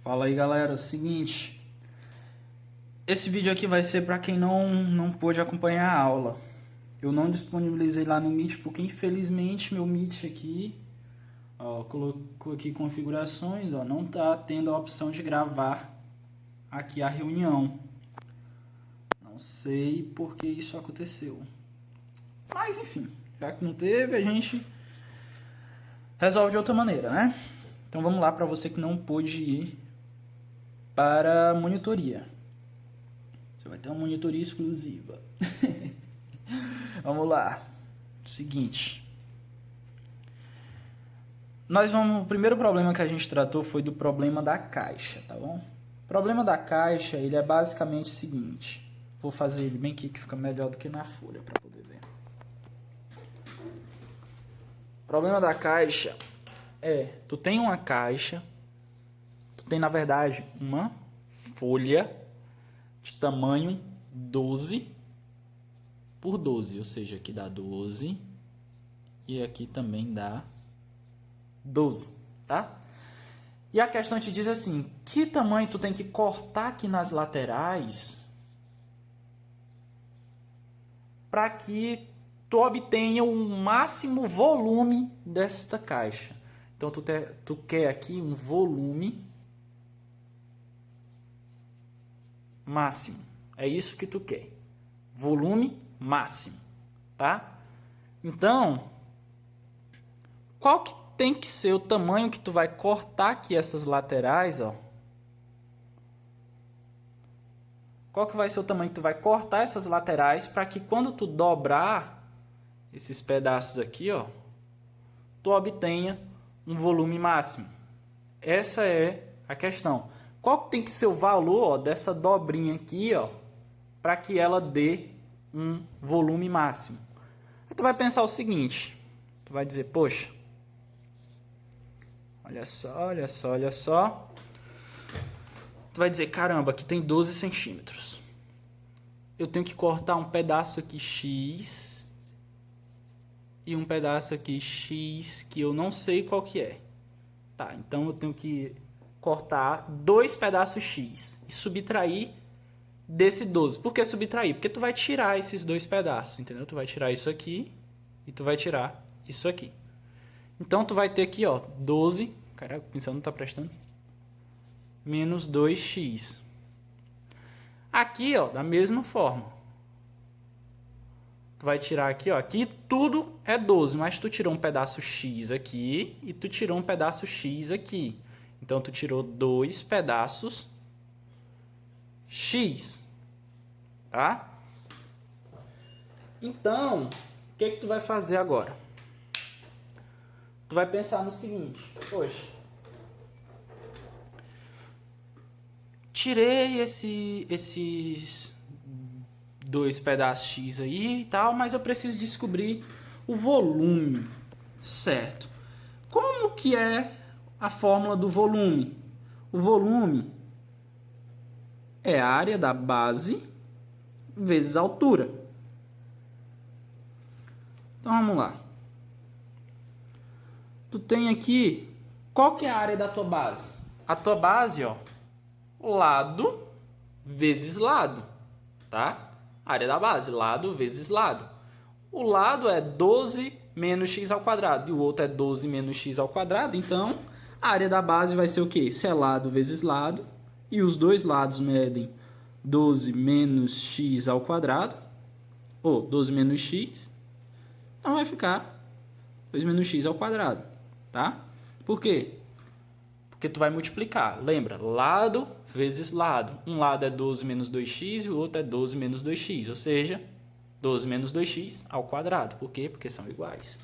Fala aí, galera, seguinte, esse vídeo aqui vai ser para quem não pôde acompanhar a aula. Eu não disponibilizei lá no Meet porque infelizmente meu Meet aqui, ó, colocou aqui configurações, ó, não tá tendo a opção de gravar aqui a reunião. Não sei por que isso aconteceu. Mas enfim, já que não teve, a gente resolve de outra maneira, né? Então vamos lá para você que não pôde ir para a monitoria. Você vai ter uma monitoria exclusiva. Vamos lá. Seguinte. O primeiro problema que a gente tratou foi do problema da caixa, tá bom? O problema da caixa, ele é basicamente o seguinte. Vou fazer ele bem aqui que fica melhor do que na folha para poder ver. O problema da caixa tu tem uma caixa, tu tem na verdade uma folha de tamanho 12 por 12, ou seja, aqui dá 12 e aqui também dá 12, tá? E a questão te diz assim, que tamanho tu tem que cortar aqui nas laterais para que tu obtenha o máximo volume desta caixa. Então tu quer aqui um volume máximo. É isso que tu quer. Volume máximo, tá? Então, qual que tem que ser o tamanho que tu vai cortar aqui essas laterais, ó? Qual que vai ser o tamanho que tu vai cortar essas laterais para que quando tu dobrar esses pedaços aqui, ó, tu obtenha um volume máximo? Essa é a questão. Qual que tem que ser o valor, ó, dessa dobrinha aqui, ó, para que ela dê um volume máximo? Aí tu vai pensar o seguinte, tu vai dizer, poxa, olha só, olha só, olha só. Tu vai dizer, caramba, aqui tem 12 centímetros. Eu tenho que cortar um pedaço aqui X e um pedaço aqui X que eu não sei qual que é. Tá, então eu tenho que cortar dois pedaços X e subtrair desse 12. Por que subtrair? Porque tu vai tirar esses dois pedaços, entendeu? Tu vai tirar isso aqui e tu vai tirar isso aqui. Então tu vai ter aqui, ó, 12, caraca, o pincel não tá prestando, menos 2x. Aqui, ó, da mesma forma. Tu vai tirar aqui, ó, aqui tudo é 12, mas tu tirou um pedaço x aqui e tu tirou um pedaço x aqui. Então tu tirou dois pedaços x, tá? Então, o que tu vai fazer agora? Tu vai pensar no seguinte, poxa, tirei esses dois pedaços x aí e tal, mas eu preciso descobrir o volume, certo? Como que é a fórmula do volume? O volume é a área da base vezes a altura. Então vamos lá. Tu tem aqui, qual que é a área da tua base? A tua base, ó, lado vezes lado, tá? Área da base, lado vezes lado. O lado é 12 menos x ao quadrado e o outro é 12 menos x ao quadrado. Então, a área da base vai ser o quê? Se é lado vezes lado. E os dois lados medem 12 menos x ao quadrado. Ou 12 menos x. Então, vai ficar 2 menos x ao quadrado. Tá? Por quê? Porque tu vai multiplicar. Lembra? Lado vezes lado. Um lado é 12 menos 2x e o outro é 12 menos 2x. Ou seja, 12 menos 2x ao quadrado. Por quê? Porque são iguais.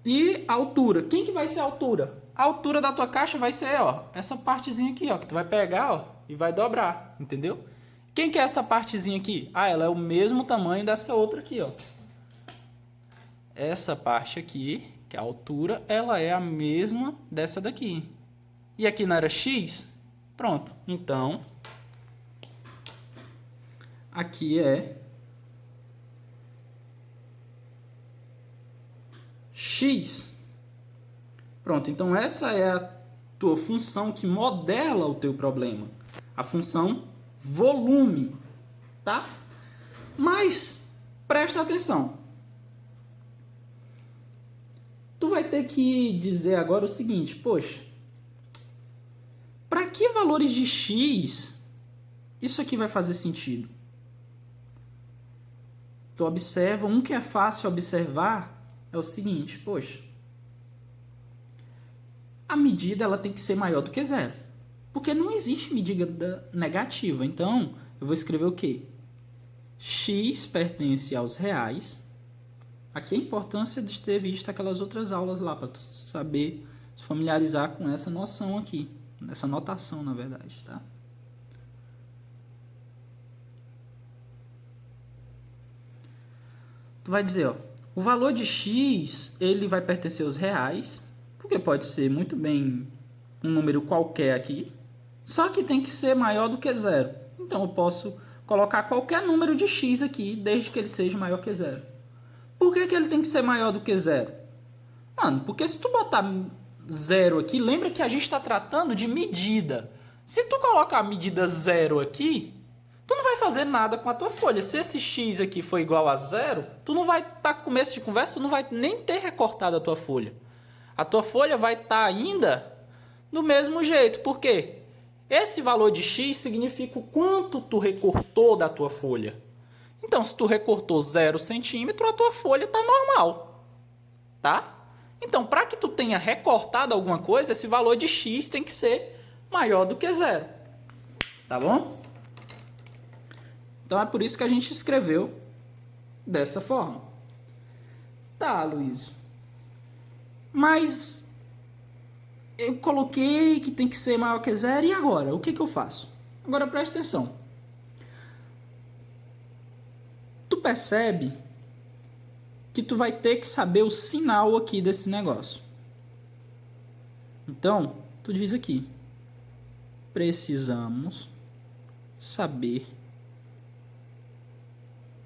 E a altura. Quem que vai ser a altura? A altura da tua caixa vai ser, ó, essa partezinha aqui, ó, que tu vai pegar, ó, e vai dobrar. Entendeu? Quem que é essa partezinha aqui? Ah, ela é o mesmo tamanho dessa outra aqui, ó. Essa parte aqui, que é a altura, ela é a mesma dessa daqui. E aqui não era x? Pronto. Então, aqui é x. Pronto. Então, essa é tua função que modela o teu problema. A função volume, tá? Mas, presta atenção. Tu vai ter que dizer agora o seguinte, poxa, para que valores de x isso aqui vai fazer sentido? Tu observa, um que é fácil observar é o seguinte, poxa, a medida ela tem que ser maior do que zero, porque não existe medida negativa. Então, eu vou escrever o quê? X pertence aos reais. Aqui a importância de ter visto aquelas outras aulas lá, para tu saber se familiarizar com essa noção aqui, essa notação, na verdade, tá? Tu vai dizer, ó, o valor de x, ele vai pertencer aos reais, porque pode ser muito bem um número qualquer aqui, só que tem que ser maior do que zero. Então, eu posso colocar qualquer número de x aqui, desde que ele seja maior que zero. Por que ele tem que ser maior do que zero? Mano, porque se tu botar zero aqui, lembra que a gente está tratando de medida. Se tu colocar a medida zero aqui, tu não vai fazer nada com a tua folha. Se esse x aqui for igual a zero, tu não vai estar com começo de conversa, tu não vai nem ter recortado a tua folha. A tua folha vai estar ainda do mesmo jeito. Por quê? Esse valor de x significa o quanto tu recortou da tua folha. Então, se tu recortou 0 centímetro, a tua folha está normal. Tá? Então, para que tu tenha recortado alguma coisa, esse valor de x tem que ser maior do que zero. Tá bom? Então, é por isso que a gente escreveu dessa forma. Tá, Luiz. Mas eu coloquei que tem que ser maior que zero, e agora? O que eu faço? Agora presta atenção. Tu percebe que tu vai ter que saber o sinal aqui desse negócio. Então, tu diz aqui, precisamos saber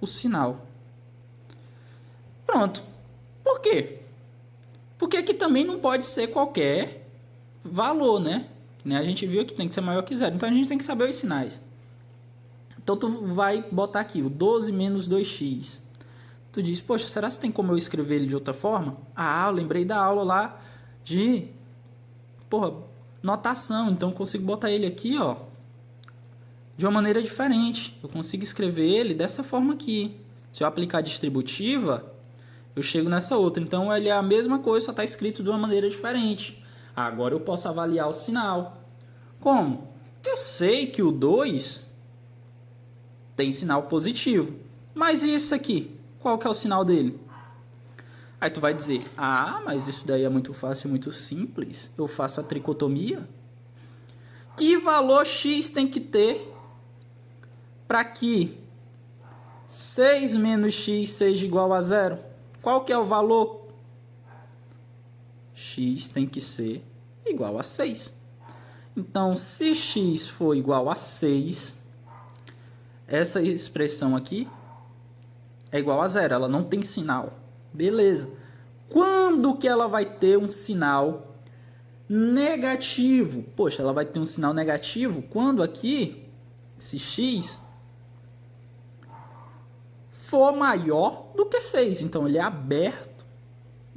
o sinal. Pronto. Por quê? Porque aqui também não pode ser qualquer valor, né? A gente viu que tem que ser maior que zero. Então, a gente tem que saber os sinais. Então, tu vai botar aqui o 12 menos 2x. Tu diz, poxa, será que tem como eu escrever ele de outra forma? Ah, eu lembrei da aula lá de, notação. Então, eu consigo botar ele aqui, ó, de uma maneira diferente. Eu consigo escrever ele dessa forma aqui. Se eu aplicar a distributiva, eu chego nessa outra. Então, ele é a mesma coisa, só está escrito de uma maneira diferente. Agora, eu posso avaliar o sinal. Como? Eu sei que o 2 tem sinal positivo. Mas e isso aqui? Qual que é o sinal dele? Aí tu vai dizer, ah, mas isso daí é muito fácil, muito simples. Eu faço a tricotomia. Que valor x tem que ter para que 6 menos x seja igual a zero? Qual que é o valor? X tem que ser igual a 6. Então, se x for igual a 6, essa expressão aqui é igual a zero, ela não tem sinal. Beleza. Quando que ela vai ter um sinal negativo? Poxa, ela vai ter um sinal negativo quando aqui, esse x, for maior do que 6. Então, ele é aberto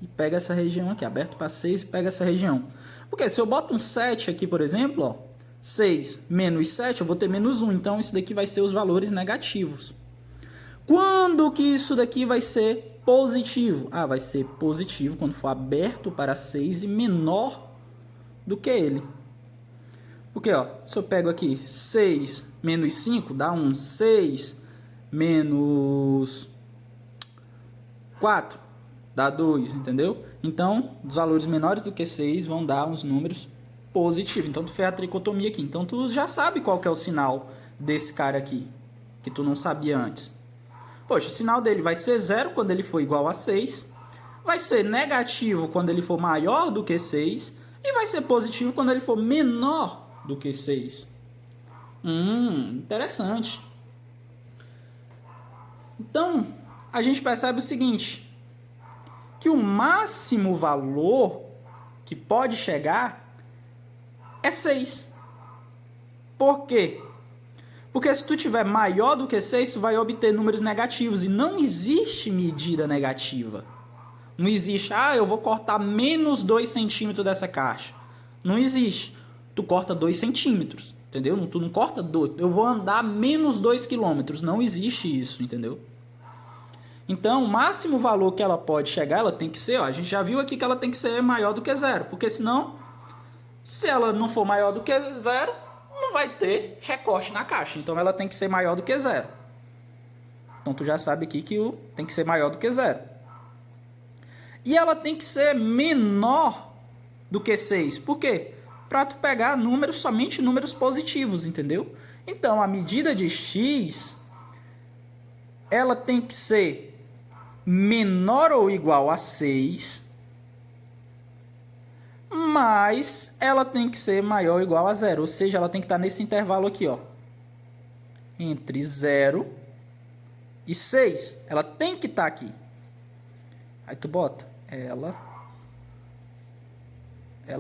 e pega essa região aqui. Aberto para 6 e pega essa região. Porque se eu boto um 7 aqui, por exemplo, ó, 6 menos 7, eu vou ter menos 1. Então, isso daqui vai ser os valores negativos. Quando que isso daqui vai ser positivo? Ah, vai ser positivo quando for aberto para 6 e menor do que ele. Porque, ó, se eu pego aqui 6 menos 5, dá um 6 menos 4, dá 2, entendeu? Então, os valores menores do que 6 vão dar uns números positivos. Então, tu fez a tricotomia aqui. Então, tu já sabe qual que é o sinal desse cara aqui, que tu não sabia antes. Poxa, o sinal dele vai ser 0 quando ele for igual a 6, vai ser negativo quando ele for maior do que 6 e vai ser positivo quando ele for menor do que 6. Interessante. Então, a gente percebe o seguinte, que o máximo valor que pode chegar é 6. Por quê? Porque se tu tiver maior do que 6, tu vai obter números negativos. E não existe medida negativa. Não existe, eu vou cortar menos 2 centímetros dessa caixa. Não existe. Tu corta 2 centímetros, entendeu? Tu não corta 2. Eu vou andar menos 2 quilômetros. Não existe isso, entendeu? Então, o máximo valor que ela pode chegar, ela tem que ser, a gente já viu aqui que ela tem que ser maior do que 0. Porque senão, se ela não for maior do que 0, não vai ter recorte na caixa. Então, ela tem que ser maior do que 0. Então, tu já sabe aqui que tem que ser maior do que 0. E ela tem que ser menor do que 6. Por quê? Para tu pegar números, somente números positivos, entendeu? Então, a medida de x, ela tem que ser menor ou igual a 6, mas ela tem que ser maior ou igual a 0. Ou seja, ela tem que estar nesse intervalo aqui, ó, entre 0 e 6. Ela tem que estar aqui. Aí tu bota ela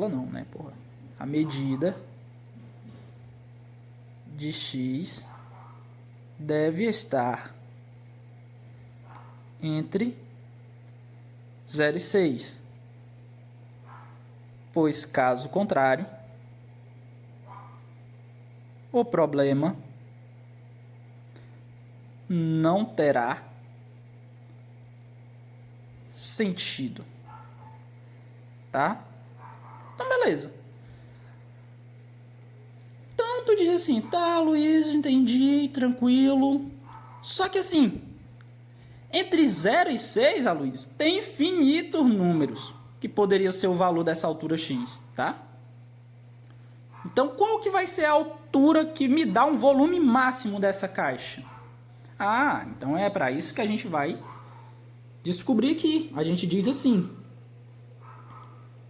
não, né, porra? A medida de x deve estar entre 0 e 6. Pois, caso contrário, o problema não terá sentido. Tá? Então, beleza. Então, tu diz assim, tá, Luiz, entendi, tranquilo. Só que assim, entre 0 e 6, Luiz, tem infinitos números que poderiam ser o valor dessa altura x, tá? Então, qual que vai ser a altura que me dá um volume máximo dessa caixa? Então é para isso que a gente vai descobrir aqui. A gente diz assim,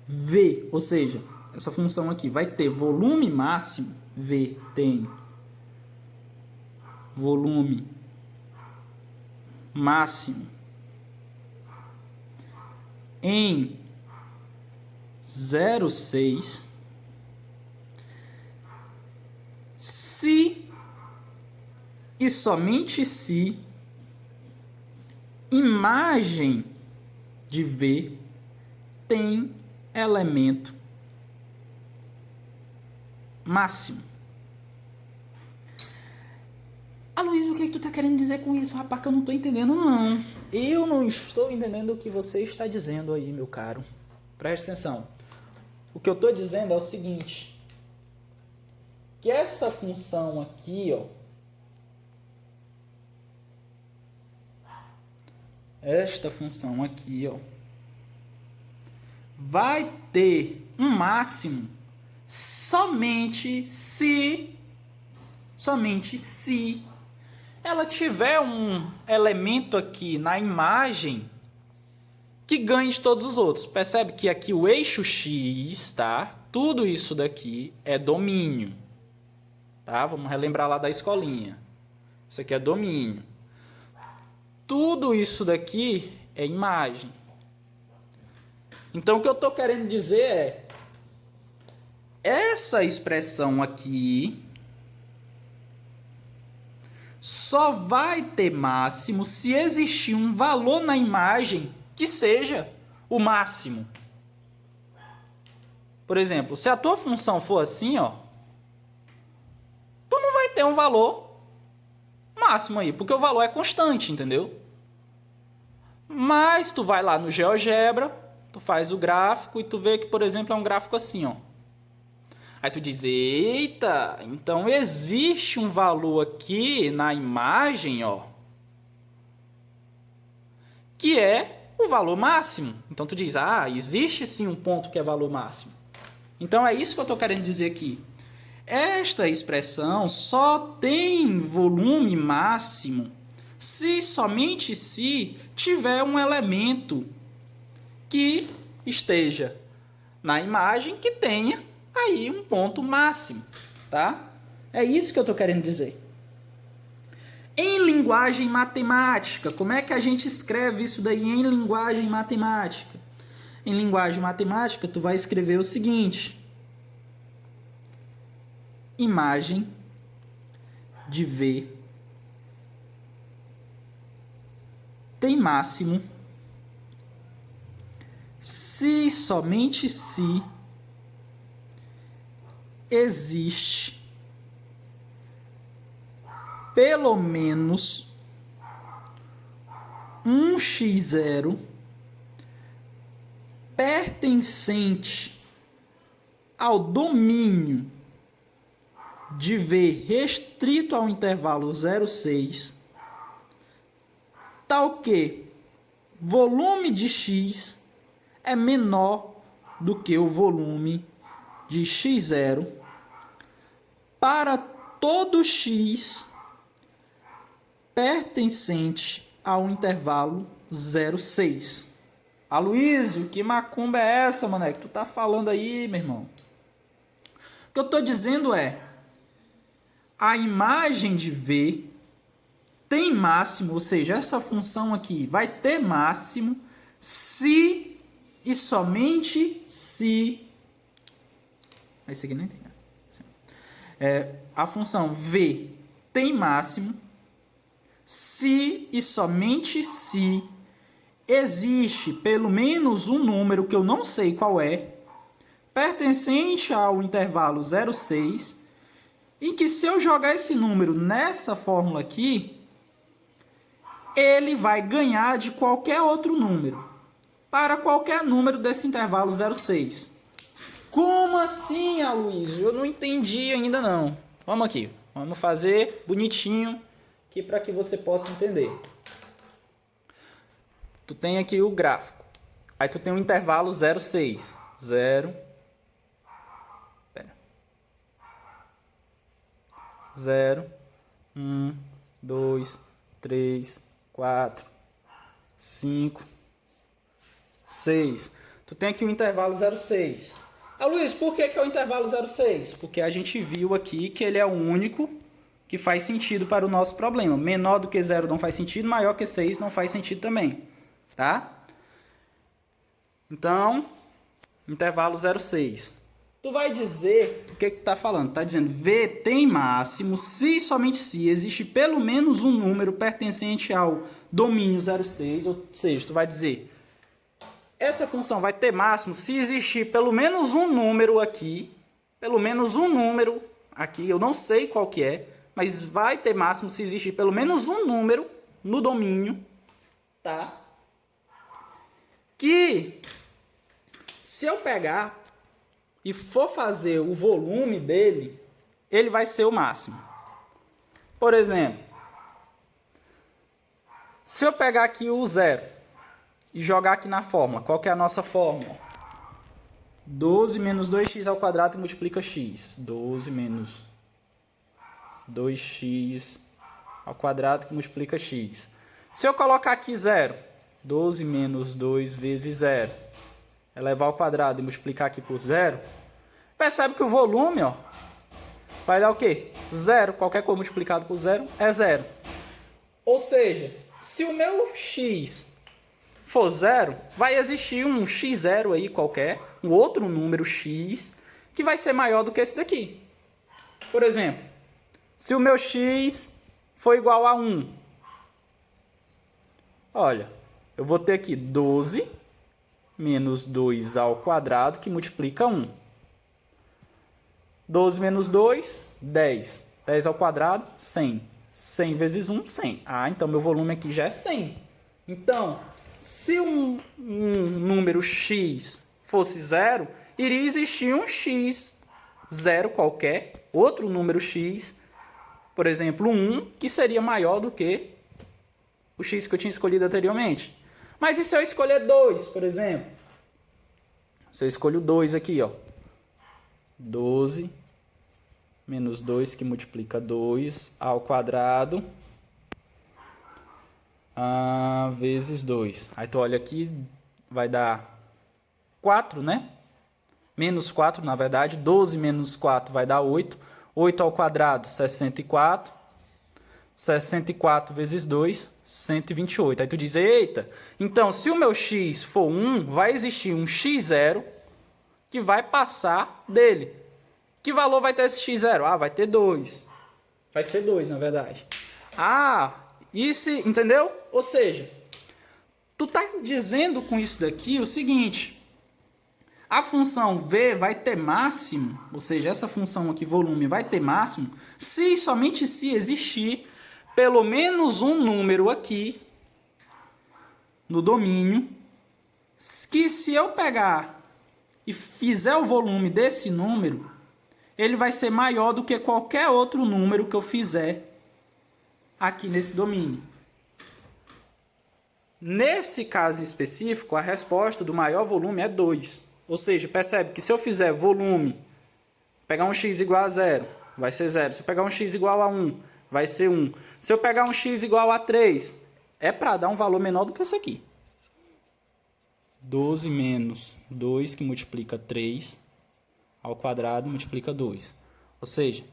V, ou seja, essa função aqui vai ter volume máximo, V tem volume máximo em 0,6 se e somente se imagem de V tem elemento máximo. Luiz, o que tu tá querendo dizer com isso, rapaz? Que eu não tô entendendo, não. Eu não estou entendendo o que você está dizendo aí, meu caro. Preste atenção. O que eu tô dizendo é o seguinte. Que essa função aqui, ó. Esta função aqui, ó. Vai ter um máximo somente se ela tiver um elemento aqui na imagem que ganhe de todos os outros. Percebe que aqui o eixo x, tá? Tudo isso daqui é domínio. Tá? Vamos relembrar lá da escolinha. Isso aqui é domínio. Tudo isso daqui é imagem. Então, o que eu estou querendo dizer é essa expressão aqui só vai ter máximo se existir um valor na imagem que seja o máximo. Por exemplo, se a tua função for assim, ó, tu não vai ter um valor máximo aí, porque o valor é constante, entendeu? Mas tu vai lá no GeoGebra, tu faz o gráfico e tu vê que, por exemplo, é um gráfico assim, ó. Aí tu diz, eita, então existe um valor aqui na imagem, ó, que é o valor máximo. Então tu diz, existe sim um ponto que é valor máximo. Então é isso que eu estou querendo dizer aqui. Esta expressão só tem volume máximo se somente se tiver um elemento que esteja na imagem que tenha aí um ponto máximo, tá? É isso que eu estou querendo dizer. Em linguagem matemática, como é que a gente escreve isso daí em linguagem matemática? Em linguagem matemática, tu vai escrever o seguinte. imagem de V tem máximo se e somente se existe pelo menos um x0 pertencente ao domínio de V restrito ao intervalo 0,6, tal que volume de x é menor do que o volume de x0 para todo x pertencente ao intervalo 0,6. Aloysio, que macumba é essa, mané, que tu tá falando aí, meu irmão? O que eu tô dizendo é, a imagem de V tem máximo, ou seja, essa função aqui vai ter máximo se e somente se... Esse aqui nem tem. A função V tem máximo se e somente se existe pelo menos um número, que eu não sei qual é, pertencente ao intervalo 0,6, em que se eu jogar esse número nessa fórmula aqui, ele vai ganhar de qualquer outro número, para qualquer número desse intervalo 0,6. Como assim, Aloysio? Eu não entendi ainda não. Vamos aqui, vamos fazer bonitinho aqui para que você possa entender. Tu tem aqui o gráfico. Aí tu tem um intervalo 0,6. 0. 0, 1, 2, 3, 4, 5, 6. Tu tem aqui um intervalo 0,6. Ah, Luiz, por que é o intervalo 0,6? Porque a gente viu aqui que ele é o único que faz sentido para o nosso problema. Menor do que 0 não faz sentido, maior que 6 não faz sentido também. Tá? Então, intervalo 0,6. Tu vai dizer, o que que tá falando? Tá dizendo, V tem máximo se somente se existe pelo menos um número pertencente ao domínio 0,6, ou seja, tu vai dizer, essa função vai ter máximo se existir pelo menos um número aqui, eu não sei qual que é, mas vai ter máximo se existir pelo menos um número no domínio, tá? Que, se eu pegar e for fazer o volume dele, ele vai ser o máximo. Por exemplo, se eu pegar aqui o 0 e jogar aqui na fórmula, qual que é a nossa fórmula? 12 menos 2x ao quadrado multiplica x. 12 menos 2x ao quadrado que multiplica x. Se eu colocar aqui 0, 12 menos 2 vezes 0, elevar ao quadrado e multiplicar aqui por 0, percebe que o volume, ó, vai dar o quê? 0. Qualquer coisa multiplicado por 0 é 0. Ou seja, se o meu x for 0, vai existir um x0 aí qualquer, um outro número x, que vai ser maior do que esse daqui. Por exemplo, se o meu x for igual a 1, olha, eu vou ter aqui 12 menos 2 ao quadrado, que multiplica 1. 12 menos 2, 10. 10 ao quadrado, 100. 100 vezes 1, 100. Ah, então meu volume aqui já é 100. Então, se um número x fosse 0, iria existir um x, 0 qualquer, outro número x, por exemplo, 1, que seria maior do que o x que eu tinha escolhido anteriormente. Mas e se eu escolher 2, por exemplo? Se eu escolho 2 aqui, ó. 12 menos 2, que multiplica 2 ao quadrado, vezes 2. Aí tu olha aqui, vai dar 4, né? Menos 4, na verdade. 12 menos 4 vai dar 8. 8 ao quadrado, 64. 64 vezes 2, 128. Aí tu diz, eita, então se o meu x for 1, vai existir um x0 que vai passar dele. Que valor vai ter esse x0? Ah, vai ter 2. Vai ser 2, na verdade. Ah, isso, entendeu? Ou seja, tu tá dizendo com isso daqui o seguinte: a função v vai ter máximo, ou seja, essa função aqui, volume, vai ter máximo, se e somente se existir pelo menos um número aqui no domínio, que se eu pegar e fizer o volume desse número, ele vai ser maior do que qualquer outro número que eu fizer aqui nesse domínio. Nesse caso específico, a resposta do maior volume é 2. Ou seja, percebe que se eu fizer volume, pegar um x igual a 0, vai ser 0. Se eu pegar um x igual a 1, vai ser 1. Se eu pegar um x igual a 3, é para dar um valor menor do que esse aqui. 12 menos 2, que multiplica 3, ao quadrado multiplica 2. Ou seja,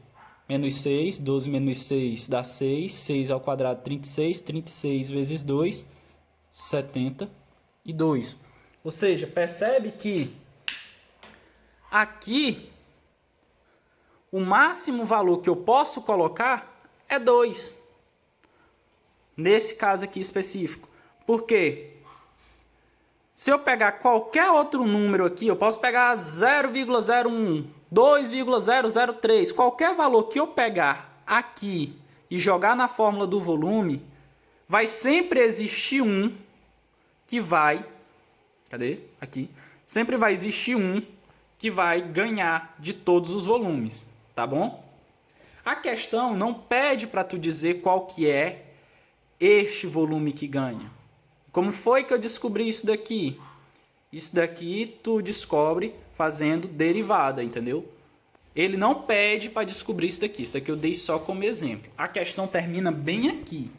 menos 6, 12 menos 6 dá 6, 6 ao quadrado 36, 36 vezes 2, 72. Ou seja, percebe que aqui o máximo valor que eu posso colocar é 2. Nesse caso aqui específico. Por quê? Se eu pegar qualquer outro número aqui, eu posso pegar 0,01, 2,003, qualquer valor que eu pegar aqui e jogar na fórmula do volume, vai sempre existir um que vai... Cadê? Aqui. Sempre vai existir um que vai ganhar de todos os volumes, tá bom? A questão não pede para tu dizer qual que é este volume que ganha. Como foi que eu descobri isso daqui? Isso daqui tu descobre fazendo derivada, entendeu? Ele não pede para descobrir isso daqui. Isso daqui eu dei só como exemplo. A questão termina bem aqui,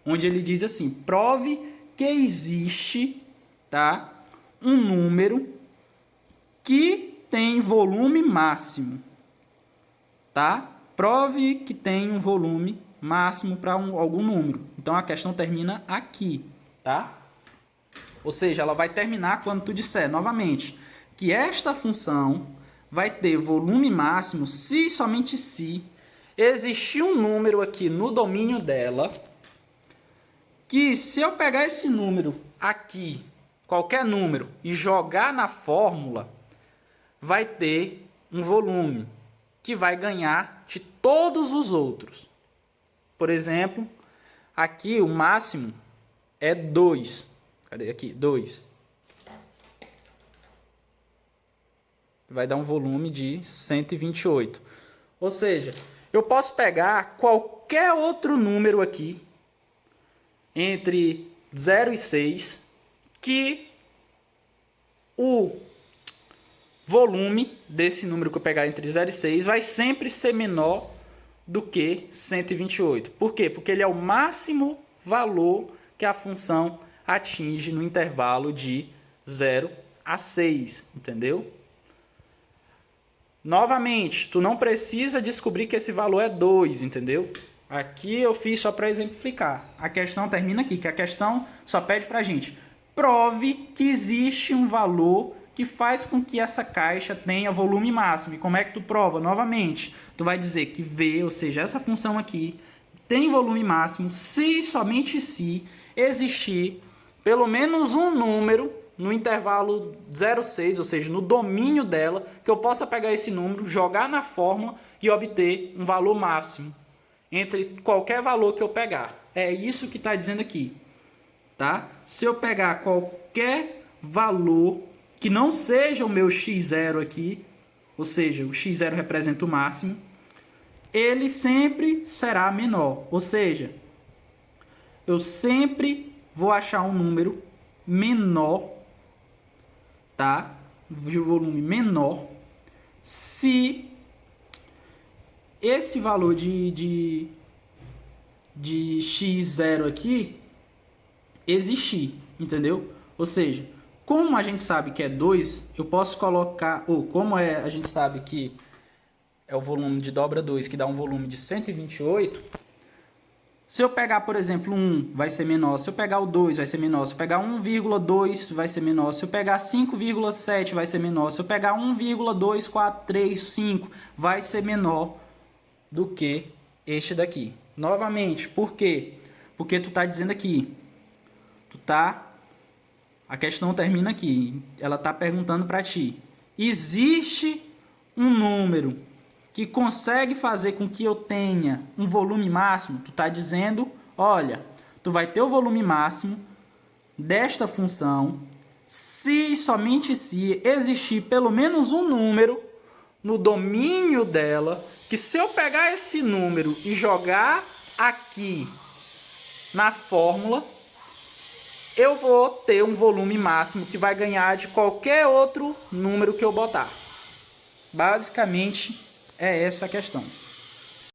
onde ele diz assim: prove que existe, tá, um número que tem volume máximo, tá? Prove que tem um volume máximo para algum número. Então a questão termina aqui, tá? Ou seja, ela vai terminar quando tu disser novamente que esta função vai ter volume máximo se e somente se existir um número aqui no domínio dela, que se eu pegar esse número aqui, qualquer número, e jogar na fórmula, vai ter um volume que vai ganhar de todos os outros. Por exemplo, aqui o máximo é 2. Cadê aqui? 2. Vai dar um volume de 128. Ou seja, eu posso pegar qualquer outro número aqui, entre 0 e 6, que o volume desse número que eu pegar entre 0 e 6 vai sempre ser menor do que 128. Por quê? Porque ele é o máximo valor que a função atinge no intervalo de 0 a 6, entendeu? Novamente, tu não precisa descobrir que esse valor é 2, entendeu? Aqui eu fiz só para exemplificar. A questão termina aqui, que a questão só pede para a gente: prove que existe um valor que faz com que essa caixa tenha volume máximo. E como é que tu prova? Novamente, tu vai dizer que V, ou seja, essa função aqui, tem volume máximo se e somente se existir pelo menos um número no intervalo 0,6, ou seja, no domínio dela, que eu possa pegar esse número, jogar na fórmula e obter um valor máximo entre qualquer valor que eu pegar. É isso que está dizendo aqui, tá? Se eu pegar qualquer valor que não seja o meu x0 aqui, ou seja, o x0 representa o máximo, ele sempre será menor. Ou seja, eu sempre vou achar um número menor, tá? De volume menor, se esse valor de x0 aqui existir, entendeu? Ou seja, como a gente sabe que é 2, eu posso colocar, ou como a gente sabe que é o volume de dobra 2, que dá um volume de 128, Se eu pegar, por exemplo, 1, vai ser menor. Se eu pegar o 2, vai ser menor. Se eu pegar 1,2, vai ser menor. Se eu pegar 5,7, vai ser menor. Se eu pegar 1,2435, vai ser menor do que este daqui. Novamente, por quê? Porque tu está dizendo aqui. A questão termina aqui. Ela está perguntando para ti. Existe um número que consegue fazer com que eu tenha um volume máximo? Tu está dizendo, olha, tu vai ter o volume máximo desta função se e somente se existir pelo menos um número no domínio dela, que se eu pegar esse número e jogar aqui na fórmula, eu vou ter um volume máximo que vai ganhar de qualquer outro número que eu botar. Basicamente, é essa a questão.